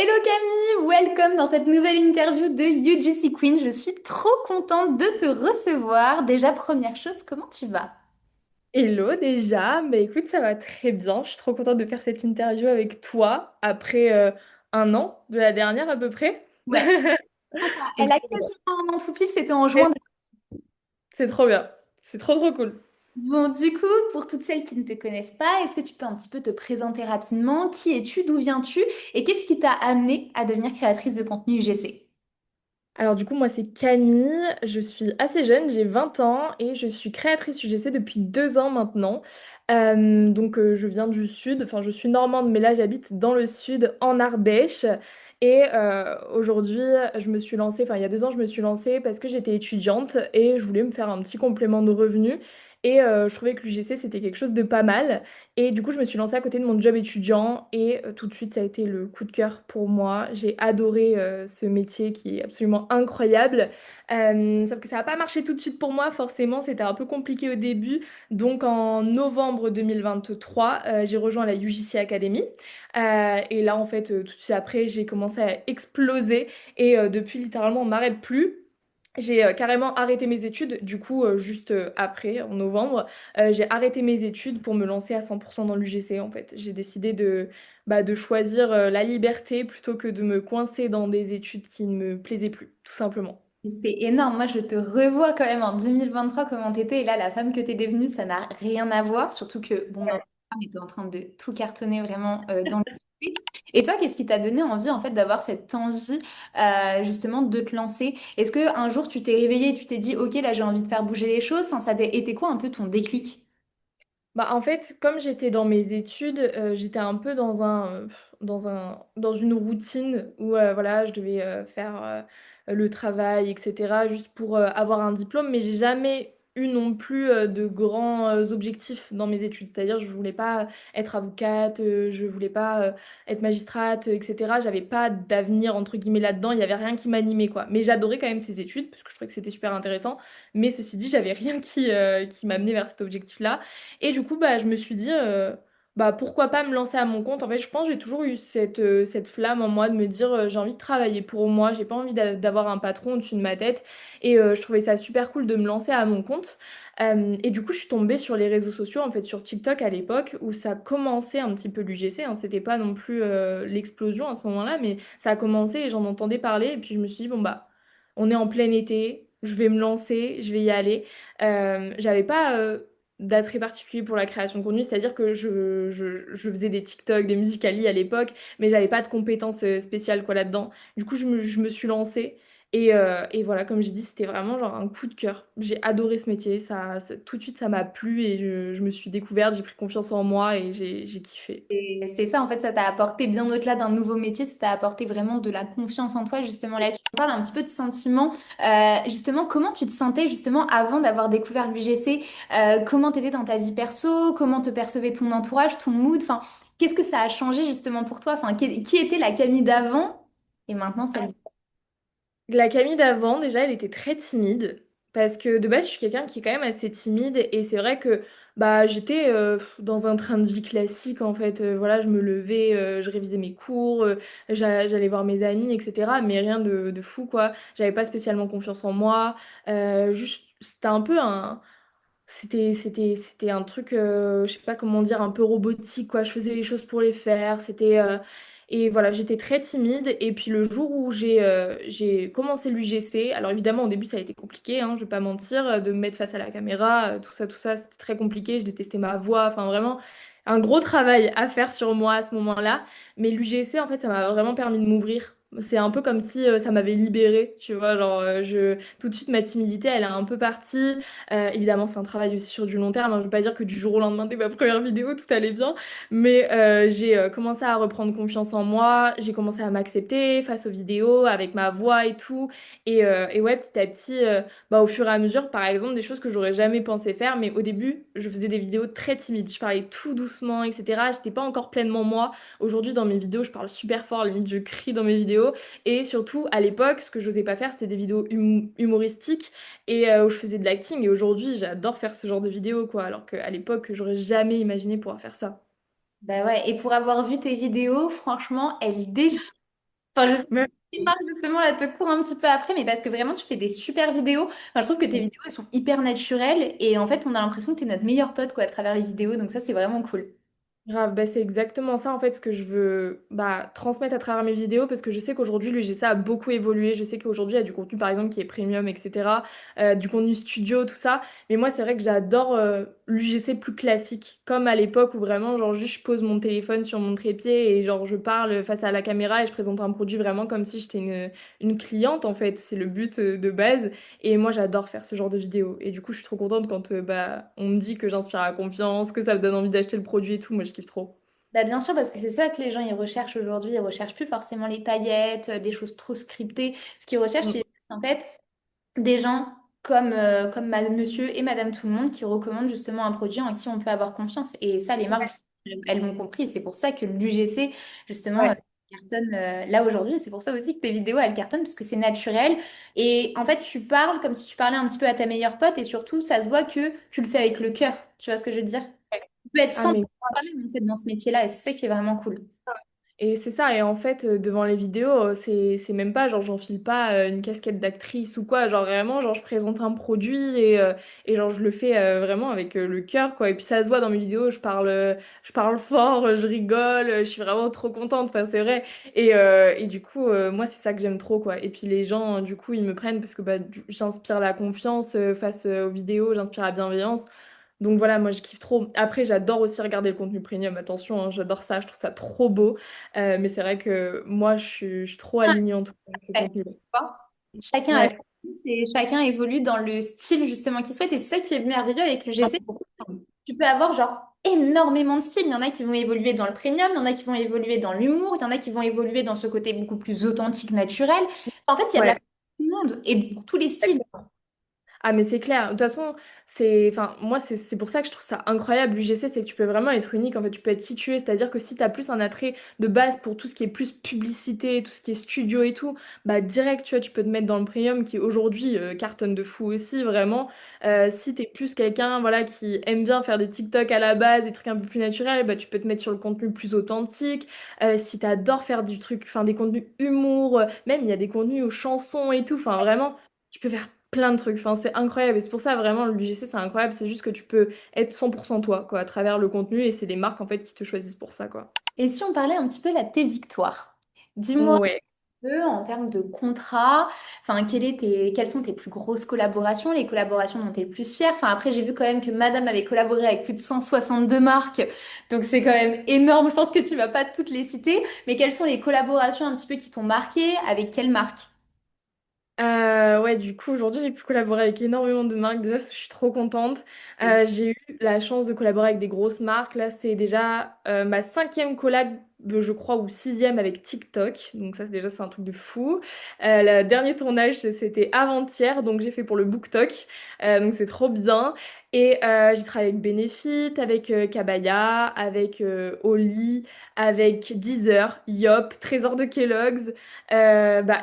Hello Camille, welcome dans cette nouvelle interview de UGC Queen. Je suis trop contente de te recevoir. Déjà, première chose, comment tu vas? Hello déjà, bah écoute, ça va très bien. Je suis trop contente de faire cette interview avec toi après un an de la dernière à peu près. Ouais, elle Donc a quasiment un an tout pile, c'était en juin. ouais, c'est trop bien. C'est trop trop cool. Bon, du coup, pour toutes celles qui ne te connaissent pas, est-ce que tu peux un petit peu te présenter rapidement? Qui es-tu? D'où viens-tu? Et qu'est-ce qui t'a amené à devenir créatrice de contenu UGC? Alors du coup, moi c'est Camille, je suis assez jeune, j'ai 20 ans et je suis créatrice UGC depuis 2 ans maintenant. Je viens du sud, enfin je suis normande mais là j'habite dans le sud en Ardèche. Et aujourd'hui je me suis lancée, enfin il y a 2 ans je me suis lancée parce que j'étais étudiante et je voulais me faire un petit complément de revenus. Et je trouvais que l'UGC c'était quelque chose de pas mal. Et du coup, je me suis lancée à côté de mon job étudiant et tout de suite, ça a été le coup de cœur pour moi. J'ai adoré ce métier qui est absolument incroyable. Sauf que ça n'a pas marché tout de suite pour moi, forcément, c'était un peu compliqué au début. Donc en novembre 2023, j'ai rejoint la UJC Academy. Et là, en fait, tout de suite après, j'ai commencé à exploser et depuis, littéralement, on n'arrête plus. J'ai carrément arrêté mes études, du coup, juste après, en novembre. J'ai arrêté mes études pour me lancer à 100% dans l'UGC en fait. J'ai décidé de choisir la liberté plutôt que de me coincer dans des études qui ne me plaisaient plus, tout simplement. C'est énorme. Moi, je te revois quand même en 2023 comment t'étais. Et là, la femme que t'es devenue, ça n'a rien à voir. Surtout que, bon, notre femme était en train de tout cartonner vraiment dans le métier. Et toi, qu'est-ce qui t'a donné envie, en fait, d'avoir cette envie, justement, de te lancer? Est-ce que un jour, tu t'es réveillée et tu t'es dit, OK, là, j'ai envie de faire bouger les choses? Enfin, ça a été quoi un peu ton déclic? Bah, en fait, comme j'étais dans mes études, j'étais un peu dans une routine où voilà, je devais faire le travail, etc., juste pour avoir un diplôme, mais j'ai jamais eu non plus de grands objectifs dans mes études. C'est-à-dire, je voulais pas être avocate, je voulais pas être magistrate, etc. J'avais pas d'avenir entre guillemets là-dedans. Il y avait rien qui m'animait quoi. Mais j'adorais quand même ces études parce que je trouvais que c'était super intéressant. Mais ceci dit, j'avais rien qui m'amenait vers cet objectif-là. Et du coup, bah, je me suis dit, bah, pourquoi pas me lancer à mon compte. En fait, je pense que j'ai toujours eu cette flamme en moi de me dire, j'ai envie de travailler pour moi, j'ai pas envie d'avoir un patron au-dessus de ma tête. Et je trouvais ça super cool de me lancer à mon compte. Et du coup, je suis tombée sur les réseaux sociaux, en fait, sur TikTok à l'époque, où ça commençait un petit peu l'UGC. Hein, c'était pas non plus l'explosion à ce moment-là, mais ça a commencé et j'en entendais parler. Et puis je me suis dit, bon, bah, on est en plein été, je vais me lancer, je vais y aller. J'avais pas d'attrait particulier pour la création de contenu, c'est-à-dire que je faisais des TikTok, des Musical.ly à l'époque, mais j'avais pas de compétences spéciales quoi là-dedans. Du coup, je me suis lancée et voilà, comme j'ai dit, c'était vraiment genre un coup de cœur. J'ai adoré ce métier, tout de suite ça m'a plu et je me suis découverte, j'ai pris confiance en moi et j'ai kiffé. Et c'est ça, en fait, ça t'a apporté, bien au-delà d'un nouveau métier, ça t'a apporté vraiment de la confiance en toi, justement. Là, on parle un petit peu de sentiments. Justement, comment tu te sentais, justement, avant d'avoir découvert l'UGC? Comment t'étais dans ta vie perso? Comment te percevait ton entourage, ton mood? Enfin, qu'est-ce que ça a changé, justement, pour toi? Enfin, qui était la Camille d'avant et maintenant celle. La Camille d'avant, déjà, elle était très timide. Parce que de base, je suis quelqu'un qui est quand même assez timide. Et c'est vrai que bah, j'étais dans un train de vie classique, en fait. Voilà, je me levais, je révisais mes cours, j'allais voir mes amis, etc. Mais rien de fou, quoi. J'avais pas spécialement confiance en moi. Juste, c'était un truc, je sais pas comment dire, un peu robotique, quoi. Je faisais les choses pour les faire. Et voilà, j'étais très timide. Et puis le jour où j'ai commencé l'UGC, alors évidemment, au début, ça a été compliqué, hein, je vais pas mentir, de me mettre face à la caméra, tout ça, c'était très compliqué. Je détestais ma voix. Enfin, vraiment, un gros travail à faire sur moi à ce moment-là. Mais l'UGC, en fait, ça m'a vraiment permis de m'ouvrir. C'est un peu comme si ça m'avait libérée, tu vois, genre tout de suite ma timidité elle est un peu partie. Évidemment, c'est un travail aussi sur du long terme. Hein. Je ne veux pas dire que du jour au lendemain, dès ma première vidéo, tout allait bien. Mais j'ai commencé à reprendre confiance en moi. J'ai commencé à m'accepter face aux vidéos, avec ma voix et tout. Et ouais, petit à petit, bah, au fur et à mesure, par exemple, des choses que j'aurais jamais pensé faire. Mais au début, je faisais des vidéos très timides. Je parlais tout doucement, etc. J'étais pas encore pleinement moi. Aujourd'hui, dans mes vidéos, je parle super fort. Limite, je crie dans mes vidéos. Et surtout, à l'époque, ce que j'osais pas faire, c'était des vidéos humoristiques et où je faisais de l'acting. Et aujourd'hui, j'adore faire ce genre de vidéos, quoi. Alors qu'à l'époque, j'aurais jamais imaginé pouvoir faire ça. Bah ouais, et pour avoir vu tes vidéos, franchement, elles déchirent. Enfin, je sais Mais que Marc, justement, là, te court un petit peu après, mais parce que vraiment, tu fais des super vidéos. Enfin, je trouve que tes vidéos, elles sont hyper naturelles. Et en fait, on a l'impression que tu es notre meilleur pote, quoi, à travers les vidéos. Donc ça, c'est vraiment cool. grave, bah, c'est exactement ça en fait ce que je veux transmettre à travers mes vidéos parce que je sais qu'aujourd'hui l'UGC a beaucoup évolué. Je sais qu'aujourd'hui il y a du contenu par exemple qui est premium, etc. Du contenu studio, tout ça. Mais moi c'est vrai que j'adore l'UGC plus classique, comme à l'époque où vraiment genre juste je pose mon téléphone sur mon trépied et genre je parle face à la caméra et je présente un produit vraiment comme si j'étais une cliente en fait. C'est le but de base. Et moi, j'adore faire ce genre de vidéos. Et du coup, je suis trop contente quand on me dit que j'inspire à la confiance, que ça me donne envie d'acheter le produit et tout. Moi, je kiffe trop. Bah, bien sûr, parce que c'est ça que les gens, ils recherchent aujourd'hui. Ils recherchent plus forcément les paillettes, des choses trop scriptées. Ce qu'ils recherchent, Mm. c'est juste, en fait, des gens comme monsieur et madame tout le monde qui recommandent justement un produit en qui on peut avoir confiance. Et ça, les marques, Ouais. elles l'ont compris. Et c'est pour ça que l'UGC, justement, Ouais. cartonne là aujourd'hui. Et c'est pour ça aussi que tes vidéos, elles cartonnent, parce que c'est naturel. Et en fait, tu parles comme si tu parlais un petit peu à ta meilleure pote. Et surtout, ça se voit que tu le fais avec le cœur. Tu vois ce que je veux dire? Ouais. Tu peux être Ah, 100% mais toi-même, en fait, dans ce métier-là. Et c'est ça qui est vraiment cool. Et c'est ça, et en fait, devant les vidéos, c'est même pas genre j'enfile pas une casquette d'actrice ou quoi, genre vraiment, genre je présente un produit et genre je le fais vraiment avec le cœur, quoi. Et puis ça se voit dans mes vidéos, je parle fort, je rigole, je suis vraiment trop contente, enfin c'est vrai. Et du coup, moi c'est ça que j'aime trop, quoi. Et puis les gens, du coup, ils me prennent parce que j'inspire la confiance face aux vidéos, j'inspire la bienveillance. Donc voilà, moi je kiffe trop. Après, j'adore aussi regarder le contenu premium. Attention, hein, j'adore ça, je trouve ça trop beau. Mais c'est vrai que moi, je suis trop alignée en tout cas avec ce Ouais, tu contenu-là. vois. Chacun a sa Ouais. niche et chacun évolue dans le style justement qu'il souhaite. Et c'est ça qui est merveilleux avec le GC. 100%. Tu peux avoir genre énormément de styles. Il y en a qui vont évoluer dans le premium, il y en a qui vont évoluer dans l'humour, il y en a qui vont évoluer dans ce côté beaucoup plus authentique, naturel. En fait, il y a de la Ouais. place pour tout le monde et pour tous les styles. Ah mais c'est clair. De toute façon, c'est, enfin, moi c'est pour ça que je trouve ça incroyable l'UGC, c'est que tu peux vraiment être unique. En fait, tu peux être qui tu es. C'est-à-dire que si tu as plus un attrait de base pour tout ce qui est plus publicité, tout ce qui est studio et tout, bah direct, tu vois, tu peux te mettre dans le premium qui aujourd'hui cartonne de fou aussi, vraiment. Si tu es plus quelqu'un, voilà, qui aime bien faire des TikTok à la base, des trucs un peu plus naturels, bah tu peux te mettre sur le contenu plus authentique. Si tu adores faire du truc, enfin des contenus humour, même il y a des contenus aux chansons et tout, enfin vraiment. Tu peux faire plein de trucs. Enfin, c'est incroyable. Et c'est pour ça, vraiment, le l'UGC, c'est incroyable. C'est juste que tu peux être 100% toi, quoi, à travers le contenu. Et c'est les marques, en fait, qui te choisissent pour ça, quoi. Et si on parlait un petit peu là de tes victoires? Dis-moi Ouais. peu en termes de contrat, enfin, quelles sont tes plus grosses collaborations, les collaborations dont tu es le plus fier? Enfin, après, j'ai vu quand même que Madame avait collaboré avec plus de 162 marques, donc c'est quand même énorme. Je pense que tu vas pas toutes les citer, mais quelles sont les collaborations un petit peu qui t'ont marqué? Avec quelle marque? Ouais, du coup, aujourd'hui, j'ai pu collaborer avec énormément de marques. Déjà, je suis trop contente. J'ai eu la chance de collaborer avec des grosses marques. Là, c'est déjà ma cinquième collab, je crois, ou sixième avec TikTok. Donc ça, déjà, c'est un truc de fou. Le dernier tournage, c'était avant-hier. Donc j'ai fait pour le BookTok. Donc c'est trop bien. Et j'ai travaillé avec Benefit, avec Kabaya, avec Oli, avec Deezer, Yop, Trésor de Kellogg's.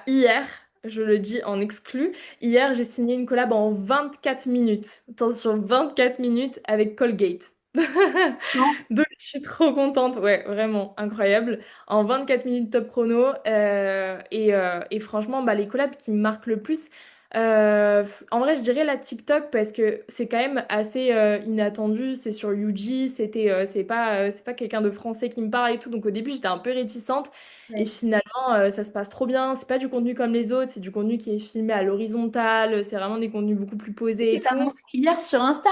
Hier, je le dis en exclu, hier j'ai signé une collab en 24 minutes. Attention, 24 minutes avec Colgate. Non. Donc je suis trop contente, ouais, vraiment incroyable. En 24 minutes top chrono. Et franchement, les collabs qui me marquent le plus, en vrai, je dirais la TikTok parce que c'est quand même assez inattendu. C'est sur Yuji, c'est pas quelqu'un de français qui me parle et tout. Donc au début, j'étais un peu réticente. Et Ouais. finalement, ça se passe trop bien. C'est pas du contenu comme les autres, c'est du contenu qui est filmé à l'horizontale. C'est vraiment des contenus beaucoup plus C'est posés ce et que tu as tout. montré hier sur Insta?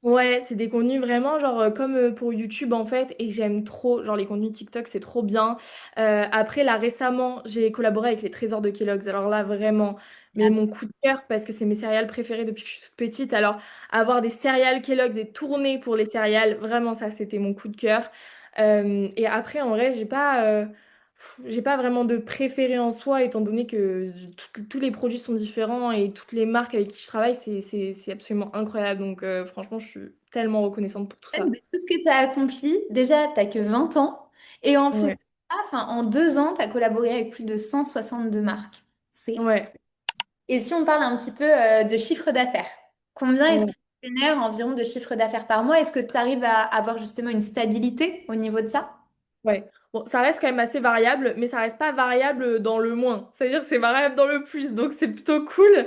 Ouais, c'est des contenus vraiment genre comme pour YouTube en fait et j'aime trop genre les contenus TikTok, c'est trop bien. Après là récemment, j'ai collaboré avec les Trésors de Kellogg's. Alors là vraiment, mais mon coup de cœur parce que c'est mes céréales préférées depuis que je suis toute petite. Alors avoir des céréales Kellogg's et tourner pour les céréales, vraiment ça c'était mon coup de cœur. Et après en vrai, j'ai pas vraiment de préféré en soi, étant donné que tous les produits sont différents et toutes les marques avec qui je travaille, c'est absolument incroyable. Donc, franchement, je suis tellement reconnaissante pour tout De ça. tout ce que tu as accompli, déjà, tu que 20 ans. Et en plus de Ouais, ça, enfin, en 2 ans, tu as collaboré avec plus de 162 marques. C'est... ouais, Et si on parle un petit peu de chiffre d'affaires, combien est-ce que ouais. tu génères environ de chiffre d'affaires par mois? Est-ce que tu arrives à avoir justement une stabilité au niveau de ça? Ouais. Bon, ça reste quand même assez variable, mais ça reste pas variable dans le moins. C'est-à-dire que c'est variable dans le plus, donc c'est plutôt cool.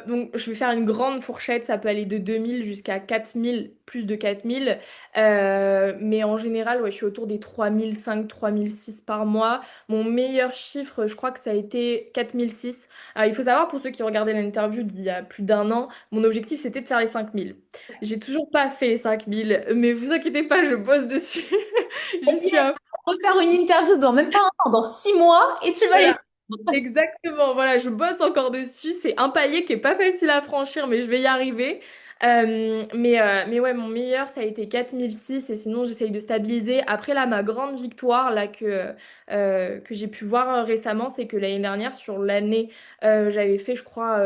Donc je vais faire une grande fourchette, ça peut aller de 2000 jusqu'à 4000, plus de 4000. Mais en général, ouais, je suis autour des 3005, 3006 par mois. Mon meilleur chiffre, je crois que ça a été 4006. Il faut savoir, pour ceux qui regardaient l'interview d'il y a plus d'un an, mon objectif c'était de faire les 5000. J'ai toujours pas fait les 5000, mais vous inquiétez pas, je bosse dessus. J'y Vas-y, suis à refaire une interview dans même pas un an, dans 6 mois, et tu vas les... voilà, exactement. Voilà, je bosse encore dessus. C'est un palier qui est pas facile à franchir, mais je vais y arriver. Mais ouais, mon meilleur, ça a été 4006 et sinon, j'essaye de stabiliser. Après, là, ma grande victoire là, que j'ai pu voir récemment, c'est que l'année dernière, sur l'année, j'avais fait, je crois,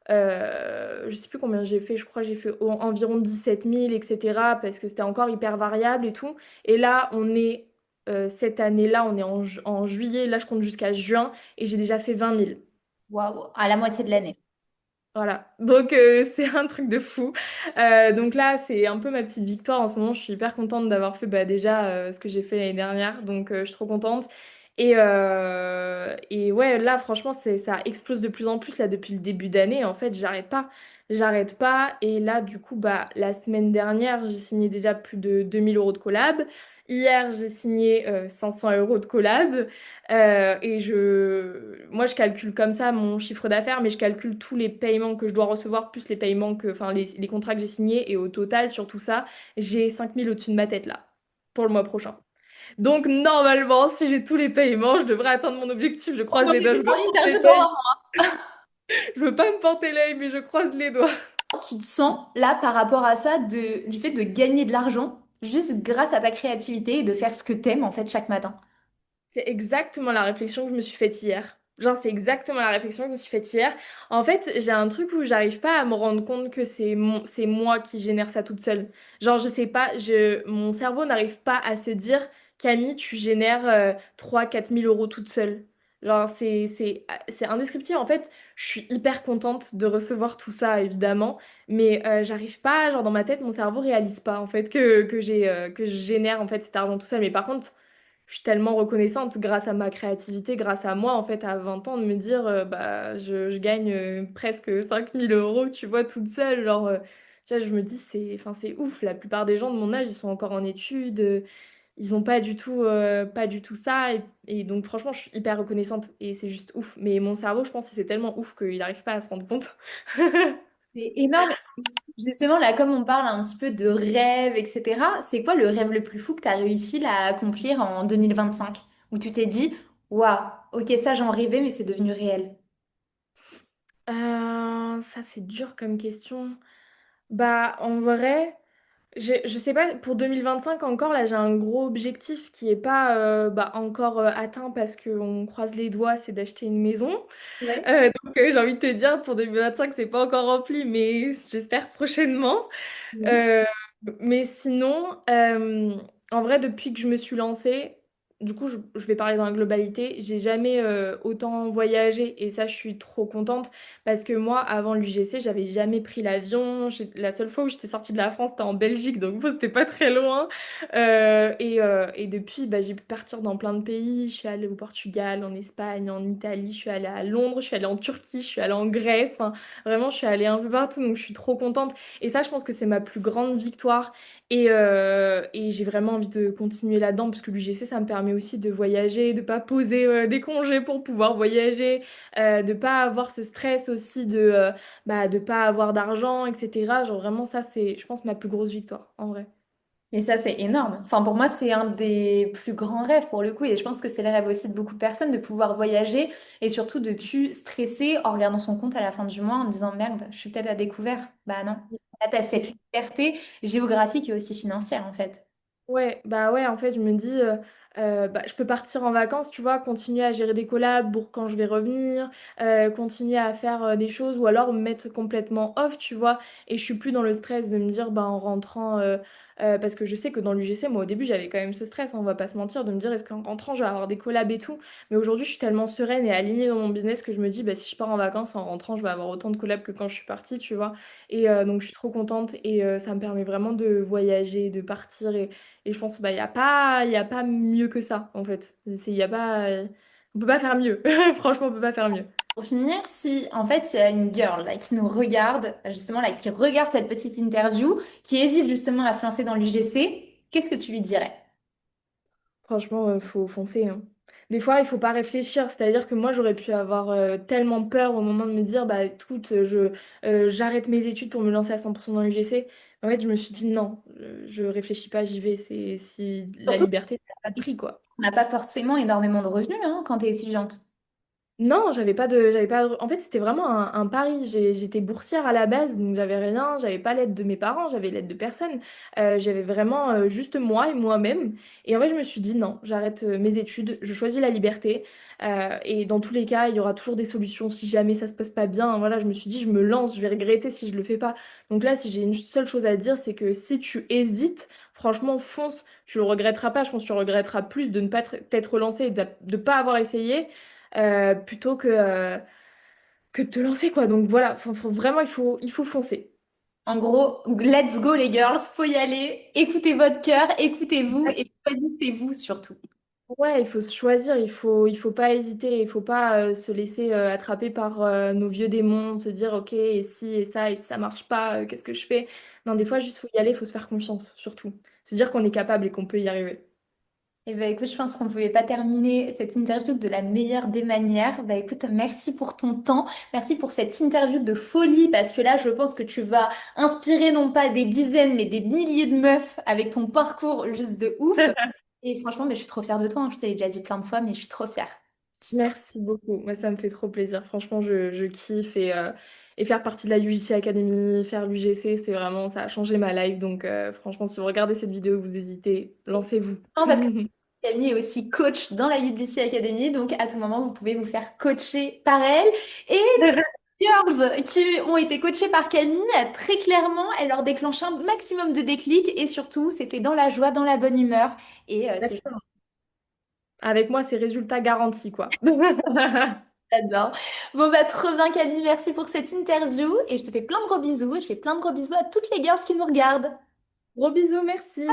je sais plus combien j'ai fait, je crois que j'ai fait environ 17 000, etc. parce que c'était encore hyper variable et tout. Et là, cette année-là, on est en juillet, là je compte jusqu'à juin et j'ai déjà fait 20 000. Waouh, à la moitié de l'année. Voilà, donc c'est un truc de fou. Donc là, c'est un peu ma petite victoire en ce moment. Je suis hyper contente d'avoir fait bah, déjà ce que j'ai fait l'année dernière, donc je suis trop contente. Et ouais, là, franchement, ça explose de plus en plus là depuis le début d'année. En fait, j'arrête pas. Et là, du coup, bah, la semaine dernière, j'ai signé déjà plus de 2000 € de collab. Hier, j'ai signé 500 € de collab. Moi, je calcule comme ça mon chiffre d'affaires, mais je calcule tous les paiements que je dois recevoir, plus les paiements enfin, les contrats que j'ai signés. Et au total, sur tout ça, j'ai 5000 au-dessus de ma tête là, pour le mois prochain. Donc, normalement, si j'ai tous les paiements, je devrais atteindre mon objectif. Je croise Donc, les doigts. Je c'était veux pour pas me porter l'interview dans l'œil, un mois. je veux pas me porter l'œil, mais je croise les doigts. Tu te sens là par rapport à ça, du fait de gagner de l'argent, juste grâce à ta créativité et de faire ce que t'aimes en fait chaque matin. C'est exactement la réflexion que je me suis faite hier. Genre, c'est exactement la réflexion que je me suis faite hier. En fait, j'ai un truc où j'arrive pas à me rendre compte que c'est moi qui génère ça toute seule. Genre, je sais pas, mon cerveau n'arrive pas à se dire, Camille, tu génères 3-4 000 € toute seule. Genre, c'est indescriptible. En fait, je suis hyper contente de recevoir tout ça, évidemment. Mais j'arrive pas, genre, dans ma tête, mon cerveau réalise pas, en fait, que je génère, en fait, cet argent tout seul. Mais par contre, je suis tellement reconnaissante grâce à ma créativité, grâce à moi, en fait, à 20 ans, de me dire, bah, je gagne presque 5000 €, tu vois, toute seule. Genre, tu vois, je me dis, enfin, c'est ouf. La plupart des gens de mon âge, ils sont encore en études, ils ont pas du tout ça. Et donc, franchement, je suis hyper reconnaissante et c'est juste ouf. Mais mon cerveau, je pense que c'est tellement ouf qu'il n'arrive pas à se rendre compte. C'est énorme. Justement, là, comme on parle un petit peu de rêve, etc., c'est quoi le rêve le plus fou que tu as réussi là, à accomplir en 2025? Où tu t'es dit, waouh, ok, ça j'en rêvais, mais c'est devenu réel. Ça, c'est dur comme question. Bah, en vrai. Je sais pas, pour 2025 encore, là j'ai un gros objectif qui est pas bah, encore atteint parce qu'on croise les doigts, c'est d'acheter une maison. Ouais. J'ai envie de te dire, pour 2025, c'est pas encore rempli, mais j'espère prochainement. Mhm. Euh, mais sinon, en vrai, depuis que je me suis lancée, du coup, je vais parler dans la globalité, j'ai jamais autant voyagé et ça, je suis trop contente parce que moi, avant l'UGC, j'avais jamais pris l'avion. La seule fois où j'étais sortie de la France, c'était en Belgique, donc bon, c'était pas très loin. Et depuis, bah, j'ai pu partir dans plein de pays. Je suis allée au Portugal, en Espagne, en Italie, je suis allée à Londres, je suis allée en Turquie, je suis allée en Grèce. Enfin, vraiment, je suis allée un peu partout, donc je suis trop contente. Et ça, je pense que c'est ma plus grande victoire. Et j'ai vraiment envie de continuer là-dedans parce que l'UGC, ça me permet aussi de voyager, de pas poser des congés pour pouvoir voyager, de pas avoir ce stress aussi de pas avoir d'argent, etc. Genre vraiment, ça, c'est, je pense, ma plus grosse victoire, en vrai. Et ça, c'est énorme. Enfin, pour moi, c'est un des plus grands rêves pour le coup. Et je pense que c'est le rêve aussi de beaucoup de personnes de pouvoir voyager et surtout de plus stresser en regardant son compte à la fin du mois en disant merde, je suis peut-être à découvert. Bah non. Là, tu as cette liberté géographique et aussi financière en fait. Ouais, bah ouais, en fait, je me dis, bah, je peux partir en vacances, tu vois, continuer à gérer des collabs pour quand je vais revenir, continuer à faire des choses ou alors me mettre complètement off, tu vois, et je suis plus dans le stress de me dire, bah, en rentrant, parce que je sais que dans l'UGC, moi, au début, j'avais quand même ce stress, hein, on va pas se mentir, de me dire, est-ce qu'en rentrant, je vais avoir des collabs et tout, mais aujourd'hui, je suis tellement sereine et alignée dans mon business que je me dis, bah, si je pars en vacances, en rentrant, je vais avoir autant de collabs que quand je suis partie, tu vois, et donc, je suis trop contente et ça me permet vraiment de voyager, de partir et je pense bah, il y a pas mieux mieux que ça, en fait. Il y a pas, on peut pas faire mieux. Franchement, on peut pas faire mieux. Pour finir, si en fait il y a une girl là, qui nous regarde, justement là, qui regarde cette petite interview, qui hésite justement à se lancer dans l'UGC, qu'est-ce que tu lui dirais? Franchement, faut foncer, hein. Des fois, il faut pas réfléchir. C'est-à-dire que moi, j'aurais pu avoir tellement peur au moment de me dire, bah écoute, j'arrête mes études pour me lancer à 100% dans l'UGC. En fait, je me suis dit non, je réfléchis pas, j'y vais. C'est si la Surtout liberté, ça n'a pas de prix, quoi. qu'on n'a pas forcément énormément de revenus hein, quand tu es étudiante. Non, en fait, c'était vraiment un pari. J'étais boursière à la base, donc j'avais rien, j'avais pas l'aide de mes parents, j'avais l'aide de personne. J'avais vraiment juste moi et moi-même. Et en fait, je me suis dit non, j'arrête mes études, je choisis la liberté. Et dans tous les cas, il y aura toujours des solutions si jamais ça se passe pas bien. Voilà, je me suis dit, je me lance, je vais regretter si je le fais pas. Donc là, si j'ai une seule chose à dire, c'est que si tu hésites, franchement, fonce, tu le regretteras pas. Je pense que tu regretteras plus de ne pas t'être lancé et de ne pas avoir essayé plutôt que de te lancer, quoi. Donc voilà, vraiment, il faut foncer. En gros, let's go les girls, faut y aller. Écoutez votre cœur, écoutez-vous et choisissez-vous surtout. Ouais, il faut se choisir, il faut pas hésiter, il faut pas se laisser attraper par nos vieux démons, se dire, ok, et si ça marche pas, qu'est-ce que je fais? Non, des fois, juste faut y aller, il faut se faire confiance, surtout. Se dire qu'on est capable et qu'on peut y arriver. Eh ben écoute, je pense qu'on ne pouvait pas terminer cette interview de la meilleure des manières. Bah écoute, merci pour ton temps, merci pour cette interview de folie, parce que là, je pense que tu vas inspirer non pas des dizaines, mais des milliers de meufs avec ton parcours juste de ouf. Et franchement, mais je suis trop fière de toi, hein. Je te l'ai déjà dit plein de fois, mais je suis trop fière. Je suis trop- Merci beaucoup. Moi, ça me fait trop plaisir. Franchement, je kiffe et faire partie de la UJC Academy, faire l'UGC, c'est vraiment, ça a changé ma life. Donc, franchement, si vous regardez cette vidéo, vous hésitez, lancez-vous. Non, parce que Camille est aussi coach dans la UDC Academy, donc à tout moment, vous pouvez vous faire coacher par elle. Et girls qui ont été coachées par Camille, très clairement, elle leur déclenche un maximum de déclic et surtout, c'est fait dans la joie, dans la bonne humeur. Et c'est Exactement. Avec moi, c'est résultat garanti, quoi. j'adore. Bon, bah, trop bien, Camille, merci pour cette interview et je te fais plein de gros bisous. Je fais plein de gros bisous à toutes les girls qui nous regardent. Gros bisous, merci.